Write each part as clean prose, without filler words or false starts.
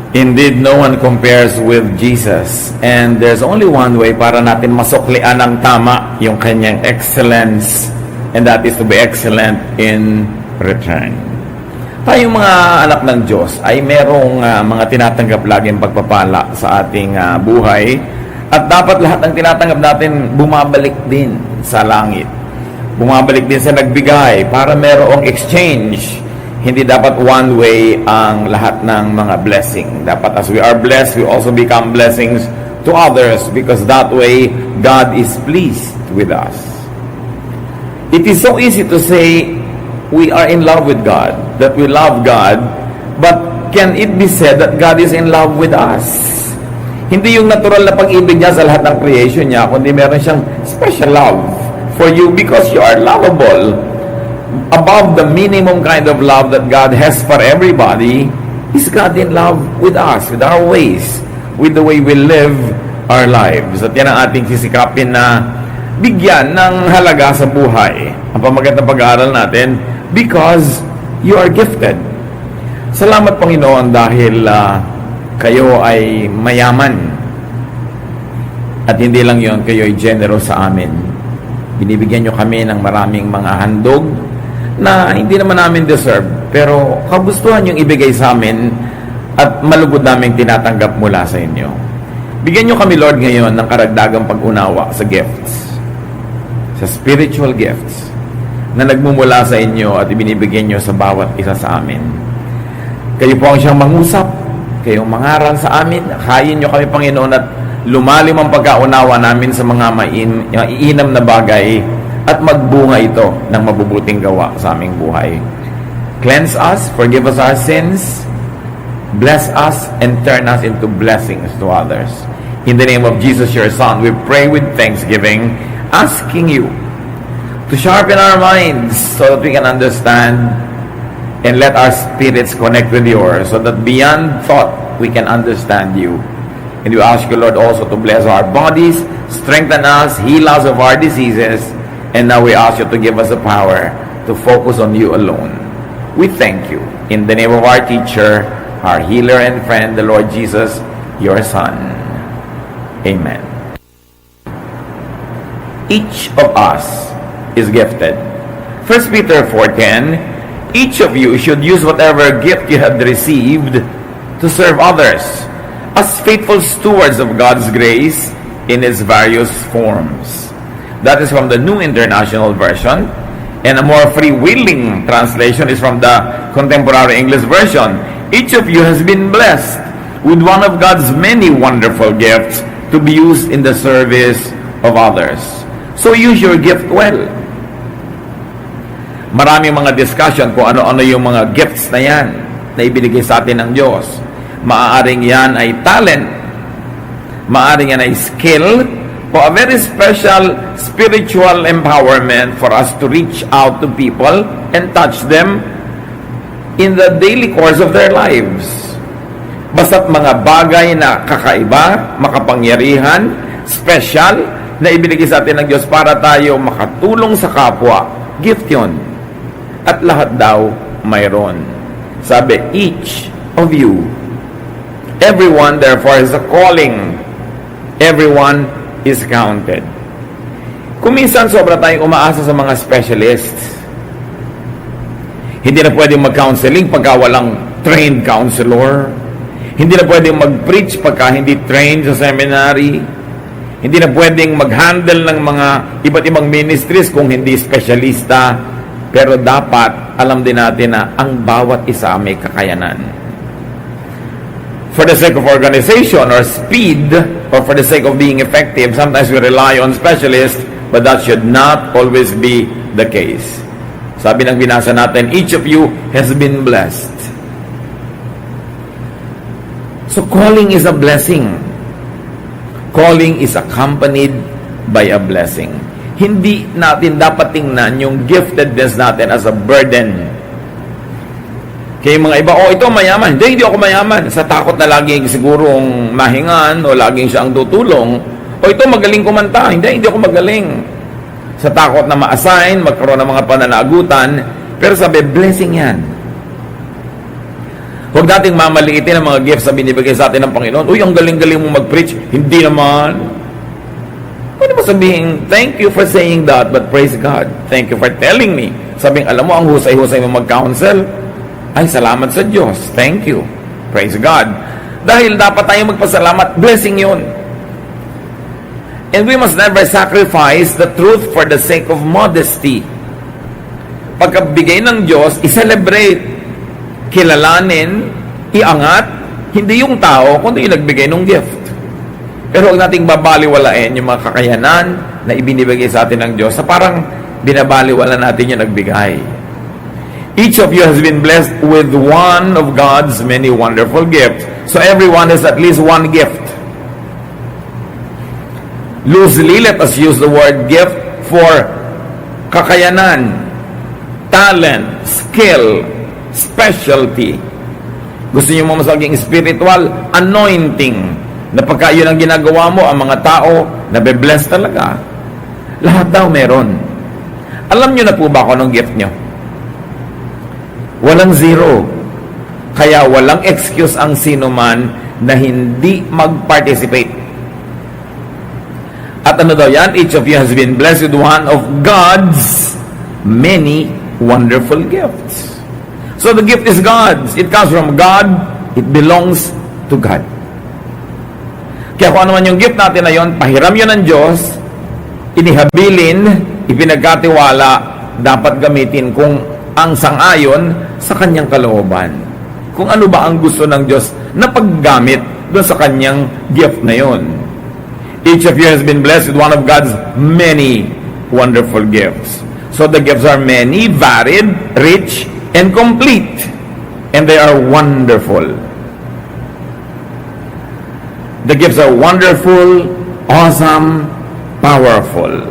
Indeed, no one compares with Jesus. And there's only one way para natin masuklian ng tama yung kanyang excellence, and that is to be excellent in return. Tayong mga anak ng Diyos ay merong mga tinatanggap laging pagpapala sa ating buhay, at dapat lahat ng tinatanggap natin bumabalik din sa langit. Bumabalik din sa nagbigay para merong exchange. Hindi dapat one way ang lahat ng mga blessing. Dapat as we are blessed, we also become blessings to others, because that way God is pleased with us. It is so easy to say we are in love with God, that we love God, but can it be said that God is in love with us? Hindi yung natural na pag-ibig niya sa lahat ng creation niya, kundi meron siyang special love for you because you are lovable. Above the minimum kind of love that God has for everybody, is God in love with us, with our ways, with the way we live our lives. At yan ang ating sisikapin na bigyan ng halaga sa buhay. Ang pamagat ng pag-aaral natin, because you are gifted. Salamat, Panginoon, dahil kayo ay mayaman. At hindi lang yon, kayo ay generous sa amin. Binibigyan nyo kami ng maraming mga handog na hindi naman namin deserve, pero kagustuhan yung ibigay sa amin at malugod naming tinatanggap mula sa inyo. Bigyan nyo kami, Lord, ngayon ng karagdagang pag-unawa sa gifts, sa spiritual gifts na nagmumula sa inyo at ibinibigyan nyo sa bawat isa sa amin. Kayo po ang siyang mangusap, kayong mangaral sa amin, kayin nyo kami, Panginoon, at lumalim ang pagkaunawa namin sa mga iinam na bagay at magbunga ito ng mabubuting gawa sa aming buhay. Cleanse us, forgive us our sins, bless us, and turn us into blessings to others. In the name of Jesus, your Son, we pray with thanksgiving, asking you to sharpen our minds so that we can understand, and let our spirits connect with yours so that beyond thought we can understand you. And we ask you, Lord, also to bless our bodies, strengthen us, heal us of our diseases. And now we ask you to give us the power to focus on you alone. We thank you. In the name of our teacher, our healer and friend, the Lord Jesus, your Son. Amen. Each of us is gifted. 1 Peter 4:10, each of you should use whatever gift you have received to serve others as faithful stewards of God's grace in its various forms. That is from the New International Version, and a more free-willing translation is from the Contemporary English Version. Each of you has been blessed with one of God's many wonderful gifts to be used in the service of others. So use your gift well. Maraming mga discussion kung ano-ano yung mga gifts na yan na ibinigay sa atin ng Diyos. Maaaring yan ay talent, maaaring yan ay skill, for a very special spiritual empowerment for us to reach out to people and touch them in the daily course of their lives. Basta't mga bagay na kakaiba, makapangyarihan, special, na ibinigay sa atin ng Diyos para tayo makatulong sa kapwa, gift yun. At lahat daw mayroon. Sabi, each of you. Everyone, therefore, is a calling. Everyone is counted. Kung minsan sobra tayong umaasa sa mga specialists, hindi na pwedeng mag-counseling pagka walang trained counselor, hindi na pwedeng mag-preach pagka hindi trained sa seminary, hindi na pwedeng mag-handle ng mga iba't ibang ministries kung hindi specialista. Pero dapat alam din natin na ang bawat isa may kakayanan. For the sake of organization or speed, or for the sake of being effective, sometimes we rely on specialists, but that should not always be the case. Sabi ng binasa natin, each of you has been blessed. So calling is a blessing. Calling is accompanied by a blessing. Hindi natin dapat tingnan yung giftedness natin as a burden. Kaya mga iba, ito mayaman. Hindi ako mayaman. Sa takot na laging sigurong mahingan o laging siyang tutulong. Ito magaling kumanta. Hindi ako magaling. Sa takot na ma-assign, magkaroon ng mga pananagutan. Pero sabi, blessing yan. Huwag nating mamaliitin ang mga gifts na binibigay sa atin ng Panginoon. Uy, ang galing-galing mo mag-preach. Hindi naman. Pwede mo sabihin, thank you for saying that, but praise God. Thank you for telling me. Sabing, alam mo, ang husay-husay mo mag-counsel. Ay, salamat sa Diyos. Thank you. Praise God. Dahil dapat tayong magpasalamat, blessing yun. And we must never sacrifice the truth for the sake of modesty. Pagkabigay ng Diyos, i-celebrate, kilalanin, iangat, hindi yung tao, kundi yung nagbigay ng gift. Pero huwag nating babaliwalain yung mga kakayanan na ibinibigay sa atin ng Diyos sa parang binabaliwala natin yung nagbigay. Each of you has been blessed with one of God's many wonderful gifts. So everyone has at least one gift. Loosely, let us use the word gift for kakayanan, talent, skill, specialty. Gusto niyo mo mas maging spiritual, anointing, na pagka yun ang ginagawa mo, ang mga tao nabe-bless talaga. Lahat daw meron. Alam niyo na po ba kung anong gift niyo? Walang zero. Kaya walang excuse ang sino man na hindi mag-participate. At ano daw yan? Each of you has been blessed with one of God's many wonderful gifts. So the gift is God's. It comes from God. It belongs to God. Kaya kung ano man yung gift natin na yun, pahiram yun ng Diyos, inihabilin, ipinagkatiwala, dapat gamitin kung ang sangayon sa kanyang kalooban. Kung ano ba ang gusto ng Diyos na paggamit doon sa kanyang gift na yun. Each of you has been blessed with one of God's many wonderful gifts. So the gifts are many, varied, rich, and complete. And they are wonderful. The gifts are wonderful, awesome, powerful.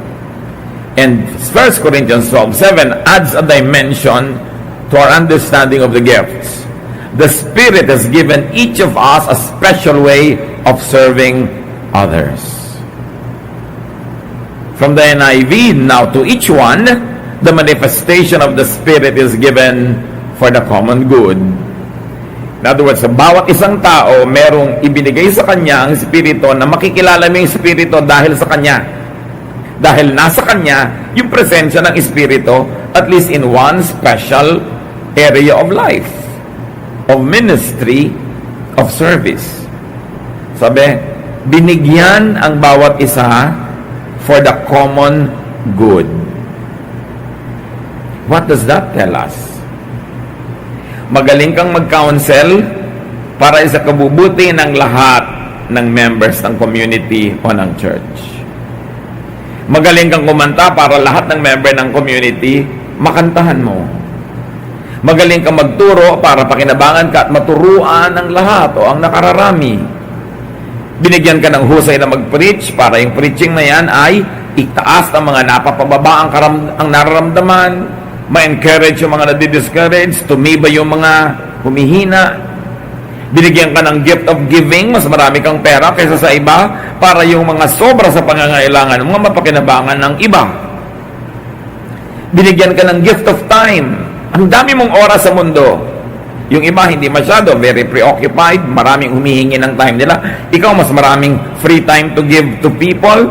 And 1 Corinthians 12:7 adds a dimension to our understanding of the gifts. The Spirit has given each of us a special way of serving others. From the NIV, now to each one, the manifestation of the Spirit is given for the common good. In other words, sa bawat isang tao, merong ibinigay sa kanya ang Espiritu na makikilala mo yung Espiritu dahil sa kanya. Dahil nasa kanya yung presensya ng Espiritu, at least in one special area of life, of ministry, of service. Sabi, binigyan ang bawat isa for the common good. What does that tell us? Magaling kang mag-counsel para sa kabubuti ng lahat ng members ng community o ng church. Magaling kang kumanta para lahat ng member ng community makantahan mo. Magaling kang magturo para pakinabangan ka at maturuan ng lahat o ang nakararami. Binigyan ka ng husay na mag-preach para yung preaching na yan ay itaas ng mga napapababa ang nararamdaman, ma-encourage yung mga nadi-discourage, tumibay yung mga humihina. Binigyan ka ng gift of giving, mas marami kang pera kaysa sa iba para yung mga sobra sa pangangailangan, mga mapakinabangan ng iba. Binigyan ka ng gift of time. Ang dami mong oras sa mundo. Yung iba hindi masyado, very preoccupied, maraming humihingi ng time nila. Ikaw mas maraming free time to give to people.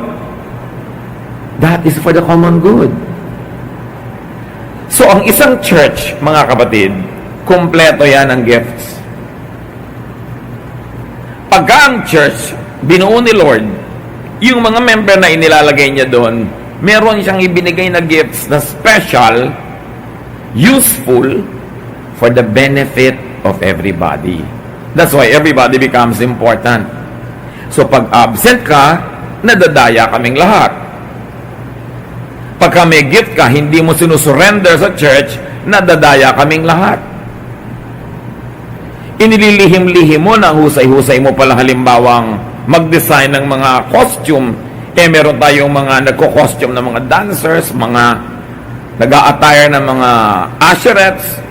That is for the common good. So, ang isang church, mga kapatid, kumpleto yan ng gifts. Pagka ang church, binuo ni Lord, yung mga member na inilalagay niya doon, meron siyang ibinigay na gifts na special, useful, for the benefit of everybody. That's why everybody becomes important. So, pag absent ka, nadadaya kaming lahat. Pagka may gift ka, hindi mo sinusurrender sa church, nadadaya kaming lahat. Inililihim-lihim mo na husay-husay mo pala halimbawang mag-design ng mga costume. Meron tayong mga nagko-costume ng mga dancers, mga nag-a-attire ng mga usherettes.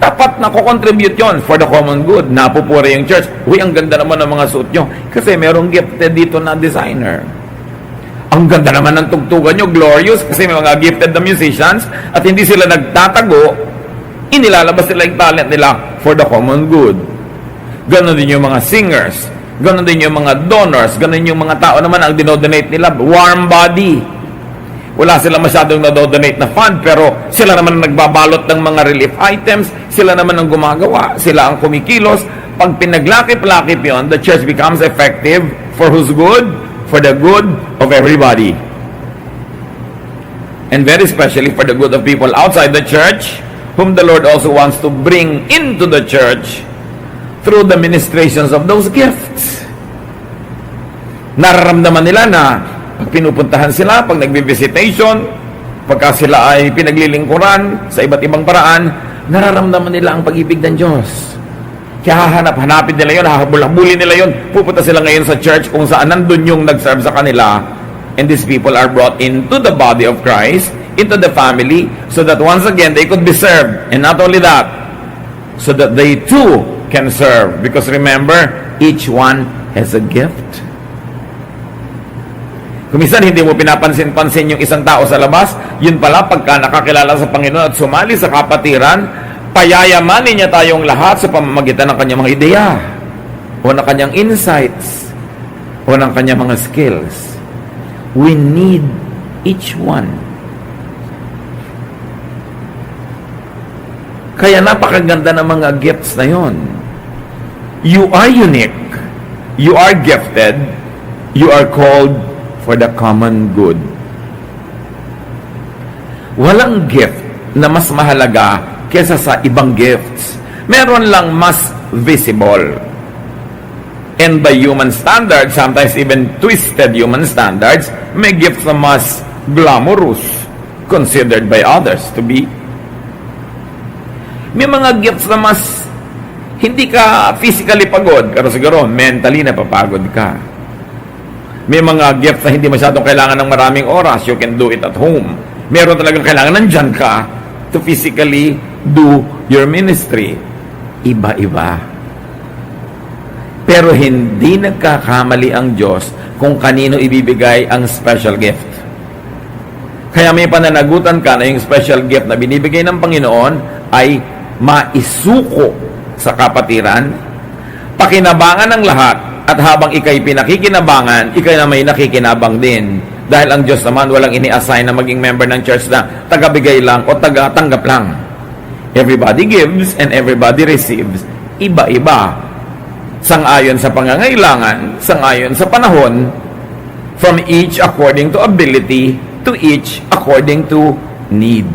Dapat nako-contribute yon for the common good. Napupuri yung church. Uy, ang ganda naman ng mga suit nyo. Kasi merong gifted dito na designer. Ang ganda naman ng tugtugan nyo, glorious, kasi may mga gifted na musicians at hindi sila nagtatago, Inilalabas nila yung talent nila for the common good. Ganon din yung mga singers. Ganon din yung mga donors. Ganon yung mga tao naman ang dinodonate nila. Warm body. Wala sila masyadong nadodonate na fund, pero sila naman ang nagbabalot ng mga relief items. Sila naman ang gumagawa. Sila ang kumikilos. Pag pinaglakip-lakip yon, the church becomes effective for whose good? For the good of everybody. And very especially for the good of people outside the church, whom the Lord also wants to bring into the church through the ministrations of those gifts. Nararamdaman nila na pag pinupuntahan sila, pag nagbe-visitation, pagka sila ay pinaglilingkuran sa iba't ibang paraan, nararamdaman nila ang pag-ibig ng Diyos. Kaya hanapin nila yun, hahabulin nila yun. Pupunta sila ngayon sa church kung saan nandun yung nag-serve sa kanila. And these people are brought into the body of Christ, into the family, so that once again, they could be served. And not only that, so that they too can serve. Because remember, each one has a gift. Kung minsan hindi mo pinapansin-pansin yung isang tao sa labas, yun pala pagka nakakilala sa Panginoon at sumali sa kapatiran, payayamanin niya tayong lahat sa pamamagitan ng kanyang mga ideya, o ng kanyang insights, o ng kanyang mga skills. We need each one. Kaya napakaganda ng mga gifts na yon. You are unique. You are gifted. You are called for the common good. Walang gift na mas mahalaga kesa sa ibang gifts. Meron lang mas visible. And by human standards, sometimes even twisted human standards, may gifts na mas glamorous considered by others to be. May mga gifts na mas hindi ka physically pagod, pero siguro mentally napapagod ka. May mga gifts na hindi masyadong kailangan ng maraming oras. You can do it at home. Meron talagang kailangan nandyan ka to physically do your ministry. Iba-iba. Pero hindi nagkakamali ang Diyos kung kanino ibibigay ang special gift. Kaya may pananagutan ka na yung special gift na binibigay ng Panginoon ay maisuko sa kapatiran, pakinabangan ng lahat, at habang ikay pinakikinabangan, ikay na may nakikinabang din. Dahil ang Diyos naman walang ini-assign na maging member ng church na tagabigay lang o tagatanggap lang. Everybody gives and everybody receives. Iba-iba. Sang-ayon sa pangangailangan, sang-ayon sa panahon, from each according to ability, to each according to need.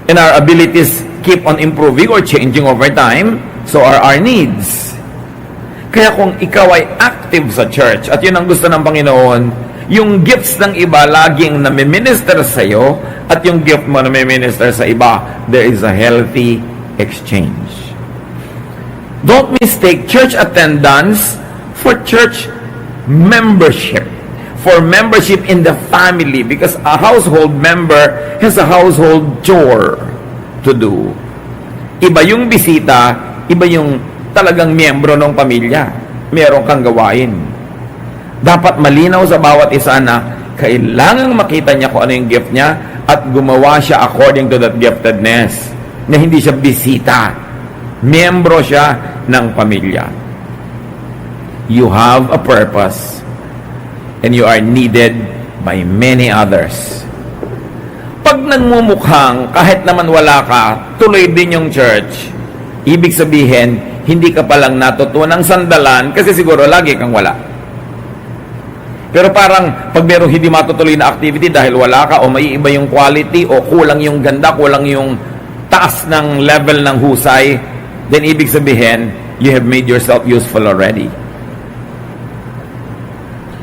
And our abilities keep on improving or changing over time, so are our needs. Kaya kung ikaw ay active sa church, at yun ang gusto ng Panginoon, yung gifts ng iba laging nami-minister sa iyo, at yung gift mo nami-minister sa iba, there is a healthy exchange. Don't mistake church attendance for church membership, for membership in the family, because a household member has a household chore to do. Iba yung bisita, iba yung talagang miyembro ng pamilya. Meron kang gawain. Dapat malinaw sa bawat isa na kailangang makita niya kung ano yung gift niya at gumawa siya according to that giftedness. Na hindi siya bisita. Miyembro siya ng pamilya. You have a purpose and you are needed by many others. Pag nagmumukhang kahit naman wala ka, tuloy din yung church, ibig sabihin, hindi ka palang natutunang sandalan kasi siguro lagi kang wala. Pero parang pag merong hindi matutuloy na activity dahil wala ka o may iba yung quality o kulang yung ganda, kulang yung taas ng level ng husay, then ibig sabihin, you have made yourself useful already.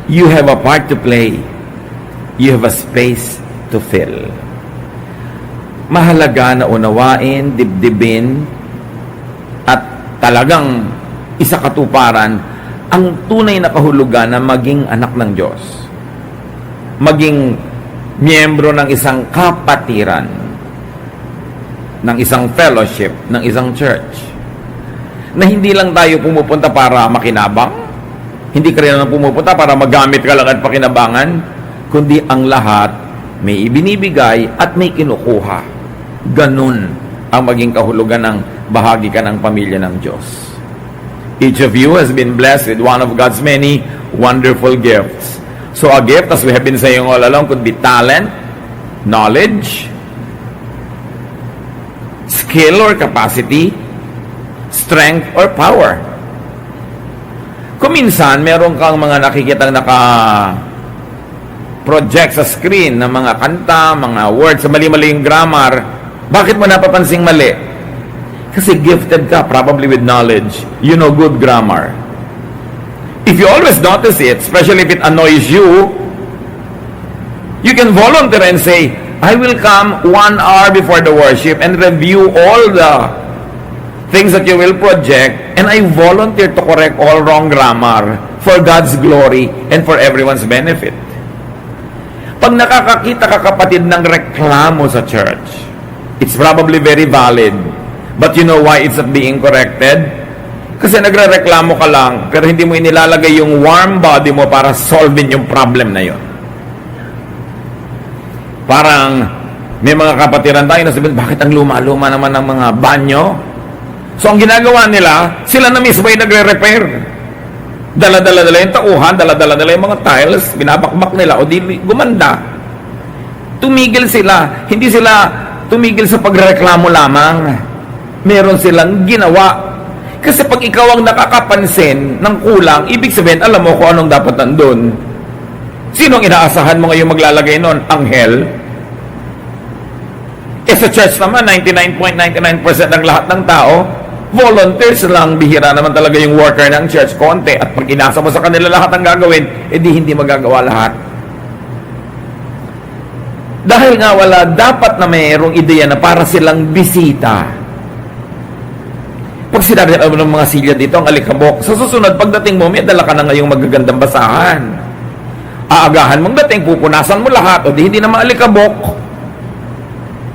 You have a part to play. You have a space to fill. Mahalaga na unawain, dibdibin, at talagang isa katuparan ang tunay na kahulugan na maging anak ng Diyos. Maging miyembro ng isang kapatiran, ng isang fellowship, ng isang church. Na hindi lang tayo pumupunta para makinabang, hindi ka rin lang pumupunta para magamit ka lang at pakinabangan, kundi ang lahat may ibinibigay at may kinukuha. Ganun ang maging kahulugan ng bahagi ka ng pamilya ng Diyos. Each of you has been blessed with one of God's many wonderful gifts. So a gift, as we have been saying all along, could be talent, knowledge, skill or capacity, strength or power. Kung minsan, meron kang mga nakikitang project sa screen ng mga kanta, mga words, sa mali-mali yung grammar, bakit mo napapansing mali? Kasi gifted ka, probably with knowledge. You know good grammar. If you always notice it, especially if it annoys you, you can volunteer and say, I will come 1 hour before the worship and review all the things that you will project, and I volunteer to correct all wrong grammar for God's glory and for everyone's benefit. Pag nakakakita ka, kapatid, ng reklamo sa church, it's probably very valid. But you know why it's not being corrected? Kasi nagre-reklamo ka lang, pero hindi mo inilalagay yung warm body mo para solving yung problem na yun. Parang may mga kapatiran tayo na sabihin, bakit ang luma-luma naman ng mga banyo? So ang ginagawa nila, sila na mismo ay nagre-repair. Dala-dala yung tauhan, dala-dala yung mga tiles, binabakbak nila, o di gumanda. Tumigil sila. Hindi sila tumigil sa pagreklamo lamang. Meron silang ginawa. Kasi pag ikaw ang nakakapansin ng kulang, ibig sabihin, alam mo kung anong dapat nandun. Sinong inaasahan mo ngayon maglalagay nun? Anghel? Sa church naman, 99.99% ng lahat ng tao, volunteers lang. Bihira naman talaga yung worker ng church, konti. At pag inasa mo sa kanila lahat ang gagawin, edi hindi magagawa lahat. Dahil nga wala, dapat na mayroong ideya na para silang bisita. Pag sinabi ng mga silya dito, ang alikabok, sa susunod, pagdating mo, may dala ka na ngayong magagandang basahan. Aagahan mong dating, pupunasan mo lahat, o di hindi na maalikabok.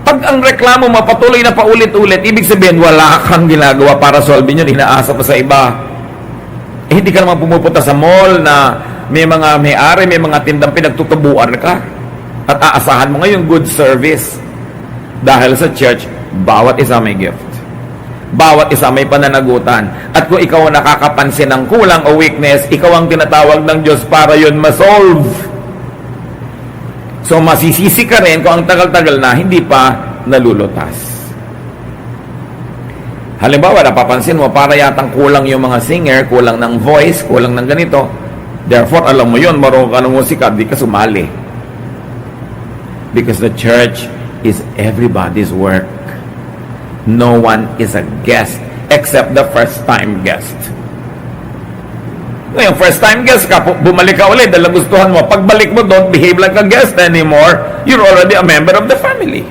Pag ang reklamo mo patuloy na paulit-ulit, ibig sabihin, wala kang ginagawa para solvein yun, inaasa pa sa iba. Hindi ka naman pumupunta sa mall na may mga may-ari, may mga tindang pinagtutubuan ka. At aasahan mo ngayon good service. Dahil sa church, bawat isa may gift. Bawat isa may pananagutan. At kung ikaw ang nakakapansin ng kulang o weakness, ikaw ang tinatawag ng Diyos para yun ma-solve. So masisisi ka rin kung ang tagal-tagal na hindi pa nalulutas. Halimbawa, napapansin mo, para yatang kulang yung mga singer, kulang ng voice, kulang ng ganito. Therefore, alam mo yun, marunong ka ng musika, di ka sumali. Because the church is everybody's work. No one is a guest except the first-time guest. Ngayon, first-time guest ka, bumalik ka ulit dahil gustuhan mo. Pagbalik mo, don't behave like a guest anymore. You're already a member of the family.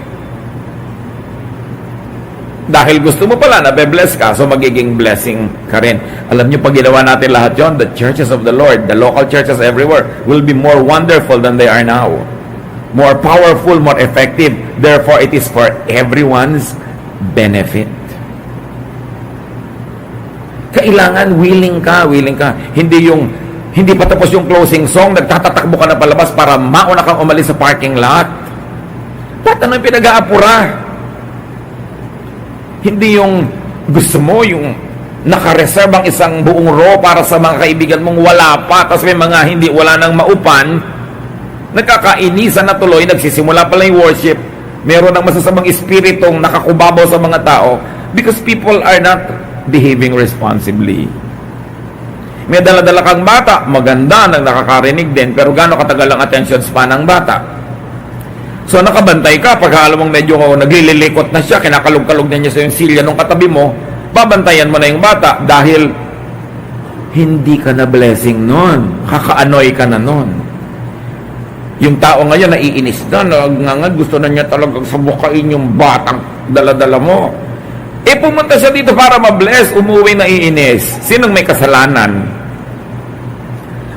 Dahil gusto mo pala na be-bless ka, so magiging blessing ka rin. Alam niyo, pag ginawa natin lahat yon, the churches of the Lord, the local churches everywhere, will be more wonderful than they are now. More powerful, more effective. Therefore, it is for everyone's benefit. Kailangan willing ka. Hindi pa tapos yung closing song, nagtatatakbo ka na palabas para mauna kang umalis sa parking lot. Ba't ano yung pinag-aapura? Hindi yung gusto mo, yung nakareserve ang isang buong row para sa mga kaibigan mong wala pa, tapos may mga wala nang maupan, nagkakainisan na tuloy, nagsisimula pala yung worship, meron ng masasamang espiritong nakakubabaw sa mga tao because people are not behaving responsibly. May dala-dala kang bata, maganda, nakakarinig din, pero gano'ng katagal ang attention span ng bata? So nakabantay ka, pag alam mong medyo naglililikot na siya, kinakalog-kalog na niya sa yung silya nung katabi mo, babantayan mo na yung bata dahil hindi ka na blessing nun, kaka-annoy ka na nun. Yung tao ngayon naiinis na, nagngangad, gusto na niya talagang sabukain yung batang dala-dala mo. Pumunta siya dito para ma-bless, umuwi na iinis. Sinong may kasalanan?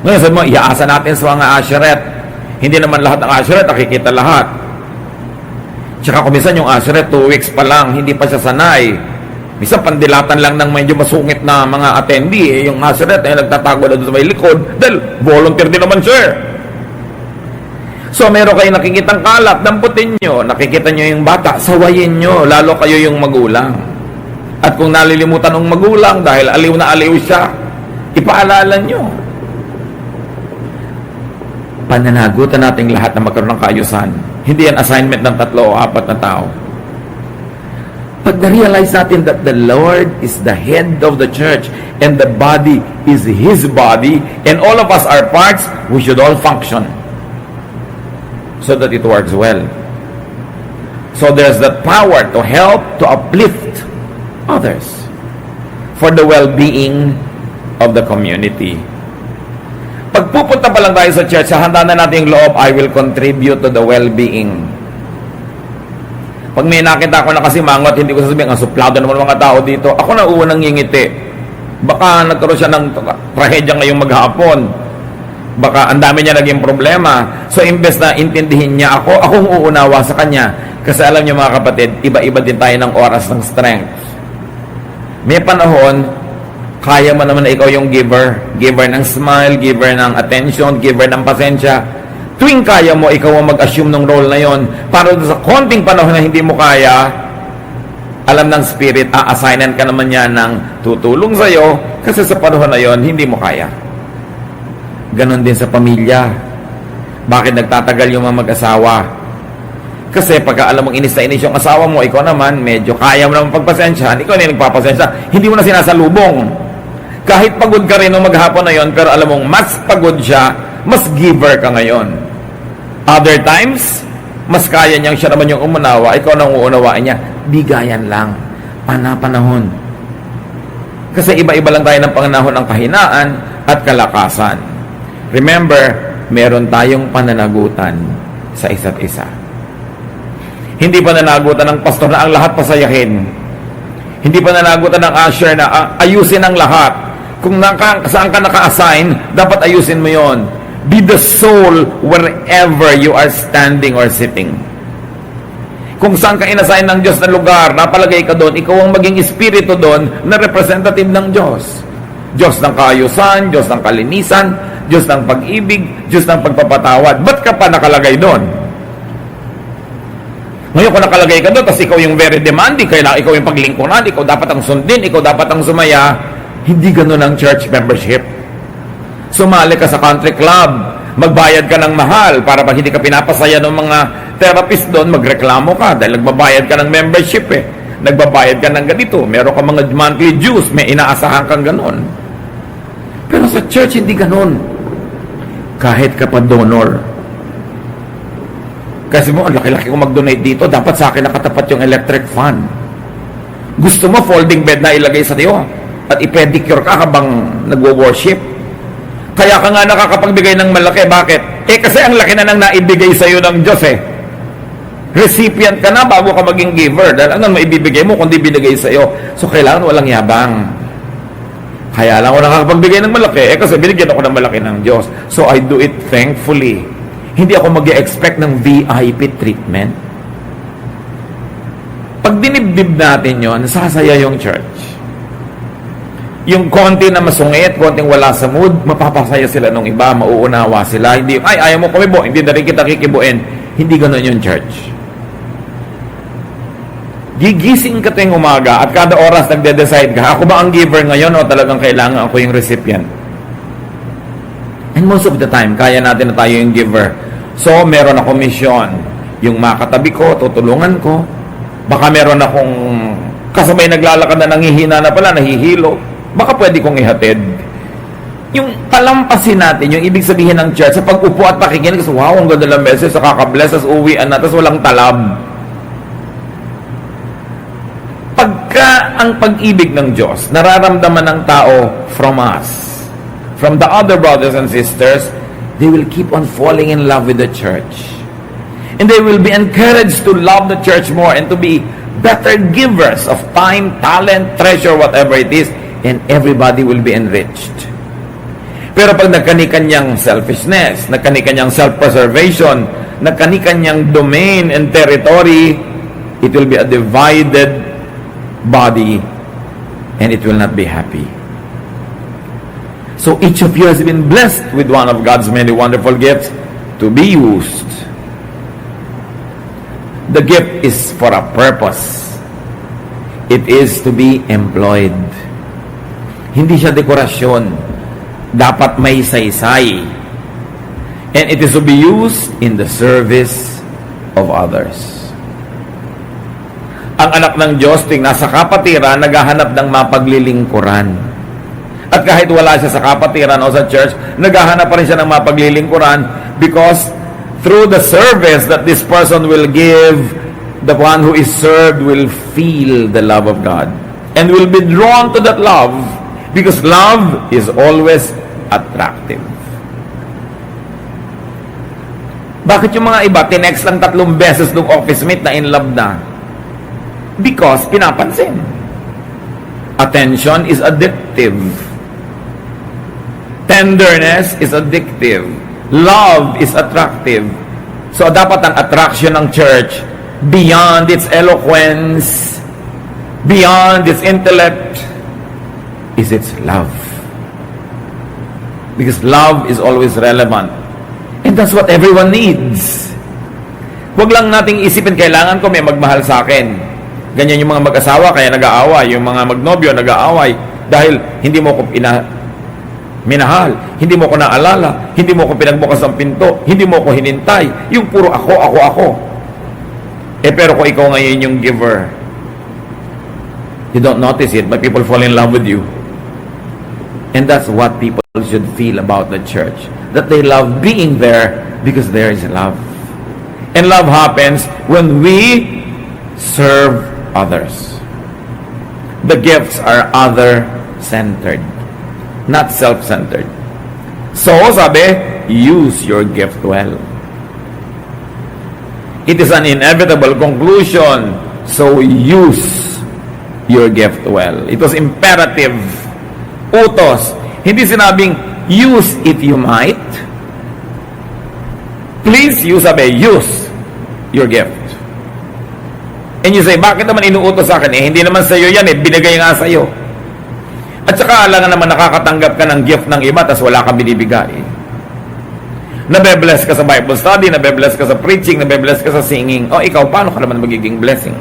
Ngayon sabi mo, iaasa natin sa mga asheret. Hindi naman lahat ng asheret, nakikita lahat. Tsaka kung minsan yung asheret, 2 weeks pa lang, hindi pa siya sanay. Minsan pandilatan lang ng medyo masungit na mga attendee. Yung asheret, nagtatago na doon sa may likod, dahil volunteer din naman siya. So, meron kayo nakikitang kalat, damputin nyo. Nakikita nyo yung bata, sawayin nyo. Lalo kayo yung magulang. At kung nalilimutan ng magulang dahil aliw na aliw siya, ipaalala nyo. Pananagutan nating lahat na magkaroon ng kaayusan. Hindi yan assignment ng 3 o 4 na tao. Pag na-realize natin that the Lord is the head of the church and the body is His body and all of us are parts, we should all function so that it works well. So there's that power to help, to uplift others for the well-being of the community. Pag pupunta pa lang tayo sa church, handa na natin yung loob, I will contribute to the well-being. Pag may nakita ko na kasi mangot, hindi ko sasabihin, ang suplado naman mga tao dito. Ako na unang ngingiti. Baka nagkaroon siya ng trahedya ngayong maghapon. Baka ang dami niya naging problema. So, imbes na intindihin niya ako, akong uunawa sa kanya. Kasi alam niyo mga kapatid, iba-iba din tayo ng oras ng strength. May panahon, kaya mo naman na ikaw yung giver. Giver ng smile, giver ng attention, giver ng pasensya. Tuwing kaya mo, ikaw ang mag-assume ng role na yon. Para sa konting panahon na hindi mo kaya, alam ng Spirit, a-assignan ka naman niya ng tutulong sa'yo, kasi sa panahon na yon, hindi mo kaya. Ganon din sa pamilya. Bakit nagtatagal yung mga mag-asawa? Kasi pagka alam mong inis na inis yung asawa mo, ikaw naman, medyo kaya mo naman pagpasensyahan, ikaw na yung nagpapasensya, hindi mo na sinasalubong. Kahit pagod ka rin nung maghapon na yon, pero alam mong mas pagod siya, mas giver ka ngayon. Other times, mas kaya niyang siya naman yung umunawa, ikaw nang uunawain niya. Bigayan lang. Panahon. Kasi iba-iba lang tayo ng panganahon ng kahinaan at kalakasan. Remember, meron tayong pananagutan sa isa't isa. Hindi pananagutan ng pastor na ang lahat pasayahin. Hindi pananagutan ng usher na ayusin ang lahat. Kung saan ka naka-assign, dapat ayusin mo yon. Be the soul wherever you are standing or sitting. Kung saan ka inassign ng Diyos na lugar, napalagay ka doon, ikaw ang maging espiritu doon na representative ng Diyos. Diyos ng kaayusan, Diyos ng kalinisan, Diyos ng pag-ibig, Diyos ng pagpapatawad. Ba't ka pa nakalagay doon? Ngayon kung nakalagay ka doon, tapos ikaw yung very demanding, kailangan ikaw yung paglingkuran, ikaw dapat ang sundin, ikaw dapat ang sumaya, hindi ganun ang church membership. Sumali ka sa country club, magbayad ka ng mahal para pag hindi ka pinapasaya ng mga therapist doon, magreklamo ka dahil nagbabayad ka ng membership nagbabayad ka ng ganito, meron ka mga monthly dues, may inaasahan kang ganon. Pero sa church hindi ganon. Kahit ka pa donor, kasi mo, ang laki-laki kong mag-donate dito, dapat sa akin nakatapat yung electric fan. Gusto mo folding bed na ilagay sa tiyo at ipedicure ka habang nagwo-worship. Kaya ka nga nakakapagbigay ng malaki. Bakit? Kasi ang laki na nang naibigay sa iyo ng Diyos Recipient ka na bago ka maging giver. Dahil ano maibibigay mo kundi binigay sa iyo. So, kailangan walang yabang. Kaya lang ako nakakapagbigay ng malaki. Kasi binigyan ako ng malaki ng Diyos. So, I do it thankfully. Hindi ako mag-expect ng VIP treatment. Pag dinibdib natin yon, nasasaya yung church. Yung konti na masungit, konting wala sa mood, mapapasaya sila nung iba, mauunawa sila. Hindi, ayaw mo kumibo, hindi na rin kita kikibuin. Hindi ganun yung church. Gigising ka tuwing umaga at kada oras nagde-decide ka, ako ba ang giver ngayon o talagang kailangan ako yung recipient? And most of the time, kaya natin na tayo yung giver. So, meron akong mission. Yung makatabi ko, tutulungan ko. Baka meron akong kasabay naglalakad na nangihina na pala, nahihilo. Baka pwede kong ihatid. Yung palampasin natin, yung ibig sabihin ng church, sa pag-upo at pakikinig, so, wow, ang ganda ng message, sa kakabless, as uwian na, tas walang talab. Pagka ang pag-ibig ng Diyos, nararamdaman ng tao from us, from the other brothers and sisters, they will keep on falling in love with the church. And they will be encouraged to love the church more and to be better givers of time, talent, treasure, whatever it is, and everybody will be enriched. Pero pag nagkanikanyang selfishness, nagkanikanyang self-preservation, nagkanikanyang domain and territory, it will be a divided body and it will not be happy. So each of you has been blessed with one of God's many wonderful gifts. to be used. The gift is for a purpose. It is to be employed. Hindi siya dekorasyon. Dapat may saysay. And it is to be used in the service of others. Ang anak ng Diyos, ting nasa kapatiran, naghahanap ng mapaglilingkuran. At kahit wala siya sa kapatiran o sa church, naghahanap pa rin siya ng mapaglilingkuran because through the service that this person will give, the one who is served will feel the love of God and will be drawn to that love because love is always attractive. Bakit yung mga iba, tinext lang 3 beses ng office mate na in love na? Because pinapansin. Attention is addictive. Tenderness is addictive. Love is attractive. So dapat ang attraction ng church, beyond its eloquence, beyond its intellect, is its love. Because love is always relevant. And that's what everyone needs. Huwag lang nating isipin, kailangan ko may magmahal sa akin. Ganyan yung mga mag-asawa, kaya nag-aaway. Yung mga magnobyo, nag-aaway. Dahil hindi mo ko minahal, hindi mo ko naalala, hindi mo ko pinagbukas ang pinto, hindi mo ko hinintay. Yung puro ako. Pero kung ikaw ngayon yung giver, you don't notice it, but people fall in love with you. And that's what people should feel about the church. That they love being there because there is love. And love happens when we serve others. The gifts are other-centered, not self-centered. So, sabi, use your gift well. It is an inevitable conclusion. So, use your gift well. It was imperative. Utos. Hindi sinabing, use it you might. Please, sabi, use your gift. And you say, bakit naman inuutos sa akin? Hindi naman sa'yo yan binigay nga sa'yo. At saka alam naman nakakatanggap ka ng gift ng iba tas wala kang binibigay. Nabe-bless ka sa Bible study, nabe-bless ka sa preaching, nabe-bless ka sa singing. O ikaw, paano ka naman magiging blessing?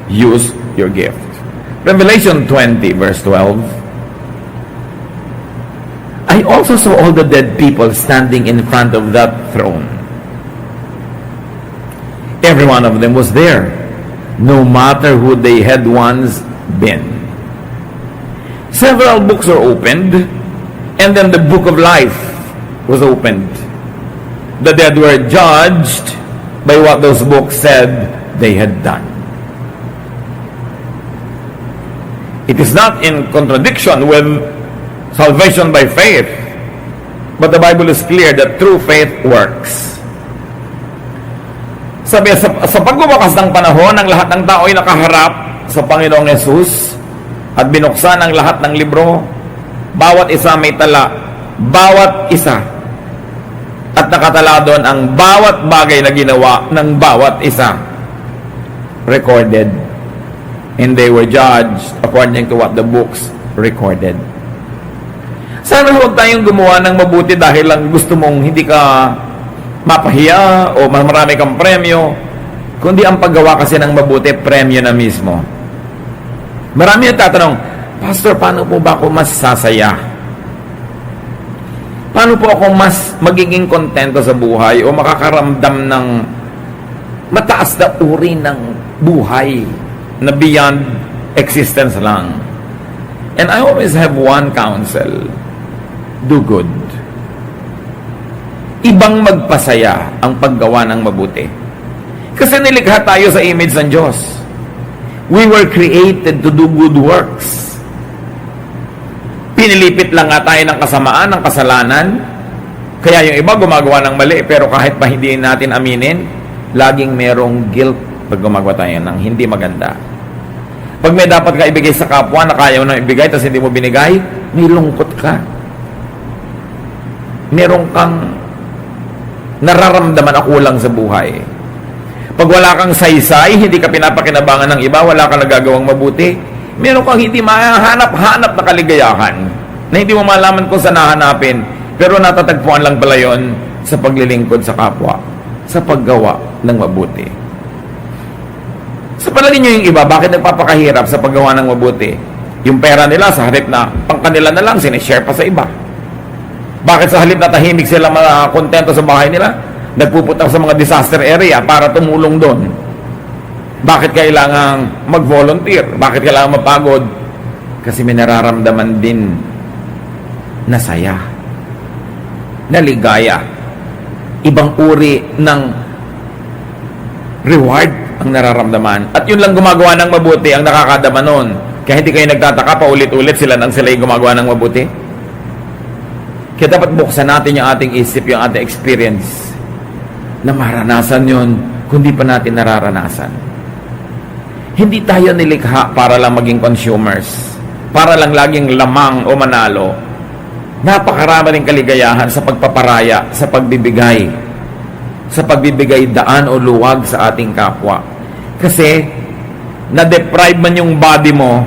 Use your gift. Revelation 20 verse 12. I also saw all the dead people standing in front of that throne. Every one of them was there, no matter who they had once been. Several books were opened, and then the book of life was opened. The dead were judged by what those books said they had done. It is not in contradiction with salvation by faith, but the Bible is clear that true faith works. Sabi, sa pagbubukas ng panahon, ang lahat ng tao ay nakaharap sa Panginoong Yesus at binuksan ang lahat ng libro. Bawat isa may tala, bawat isa. At nakatala doon ang bawat bagay na ginawa ng bawat isa. Recorded. And they were judged according to what the books recorded. Sana huwag tayong gumawa ng mabuti dahil lang gusto mong hindi ka mapahiya o marami kang premyo, kundi ang paggawa kasi ng mabuti, premyo na mismo. Marami ang tatanong, Pastor, paano po ba ako mas sasaya? Paano po ako mas magiging kontento sa buhay o makakaramdam ng mataas na uri ng buhay na beyond existence lang? And I always have one counsel: do good. Ibang magpasaya ang paggawa ng mabuti. Kasi nilikha tayo sa image ng Diyos. We were created to do good works. Pinilipit lang nga tayo ng kasamaan, ng kasalanan. Kaya yung iba gumagawa ng mali, pero kahit pa hindi natin aminin, laging merong guilt pag gumagawa tayo ng hindi maganda. Pag may dapat ka ibigay sa kapwa na kaya mo nang ibigay tapos hindi mo binigay, may lungkot ka. Meron kang nararamdaman ako lang sa buhay. Pag wala kang saysay, hindi ka pinapakinabangan ng iba, wala kang nagagawang mabuti, meron kang hindi mahanap-hanap na kaligayahan na hindi mo malaman kung saan nahanapin, pero natatagpuan lang pala yon sa paglilingkod sa kapwa, sa paggawa ng mabuti. Sa palagay nyo yung iba, bakit nagpapakahirap sa paggawa ng mabuti? Yung pera nila, sa halip na pangkanila na lang, sinishare pa sa iba. Bakit sa halip na tahimik sila kontento sa bahay nila, nagpupunta sa mga disaster area para tumulong doon? Bakit kailangang mag-volunteer? Bakit kailangang mapagod? Kasi may nararamdaman din na saya, na ligaya. Ibang uri ng reward ang nararamdaman. At yun lang gumagawa ng mabuti ang nakakadama nun. Kaya hindi kayo nagtataka, paulit-ulit sila nang sila yung gumagawa ng mabuti. Kaya dapat buksan natin yung ating isip, yung ating experience, na maranasan yun, kundi pa natin nararanasan. Hindi tayo nilikha para lang maging consumers, para lang laging lamang o manalo. Napakarami ring kaligayahan sa pagpaparaya, sa pagbibigay daan o luwag sa ating kapwa. Kasi, na-deprive man yung body mo,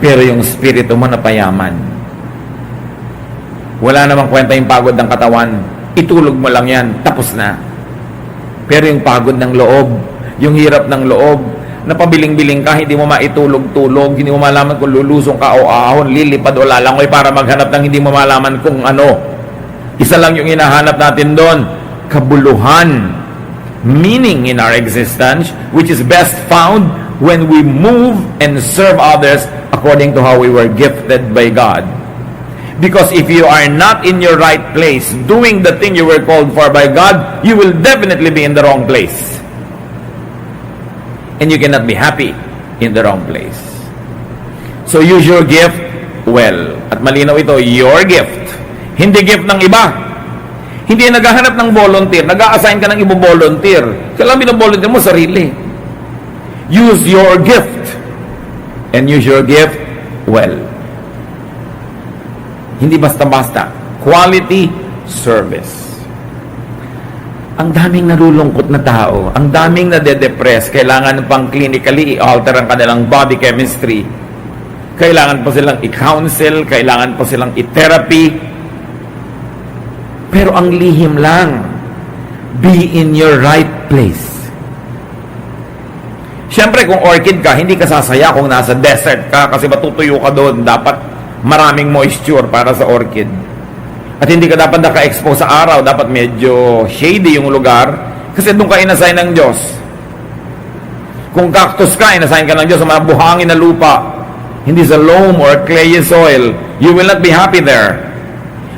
pero yung spirito mo napayaman. Wala namang kwenta yung pagod ng katawan. Itulog mo lang yan, tapos na. Pero yung pagod ng loob, yung hirap ng loob, na pabiling-biling ka, hindi mo maitulog-tulog, hindi mo malaman kung lulusong ka o ahon, lilipad o lalangoy para maghanap ng hindi mo malaman kung ano. Isa lang yung hinahanap natin doon, kabuluhan, meaning in our existence, which is best found when we move and serve others according to how we were gifted by God. Because if you are not in your right place, doing the thing you were called for by God, you will definitely be in the wrong place. And you cannot be happy in the wrong place. So use your gift well. At malinaw ito, your gift. Hindi gift ng iba. Hindi naghahanap ng volunteer. Nag-a-assign ka ng ibang volunteer. Kailangan binavolunteer mo sarili. Use your gift. And use your gift well. Hindi basta-basta. Quality service. Ang daming nalulungkot na tao, ang daming nade-depress, kailangan pang clinically i-alter ang kanilang body chemistry. Kailangan pa silang i-counsel, kailangan pa silang i-therapy. Pero ang lihim lang, be in your right place. Siyempre, kung orchid ka, hindi ka sasaya kung nasa desert ka kasi matutuyo ka doon. Dapat maraming moisture para sa orchid. At hindi ka dapat naka-expose sa araw. Dapat medyo shady yung lugar kasi doon ka inassign ng Diyos. Kung cactus ka, inassign ka ng Diyos sa mga buhangin na lupa, hindi sa loam or clayey soil, you will not be happy there.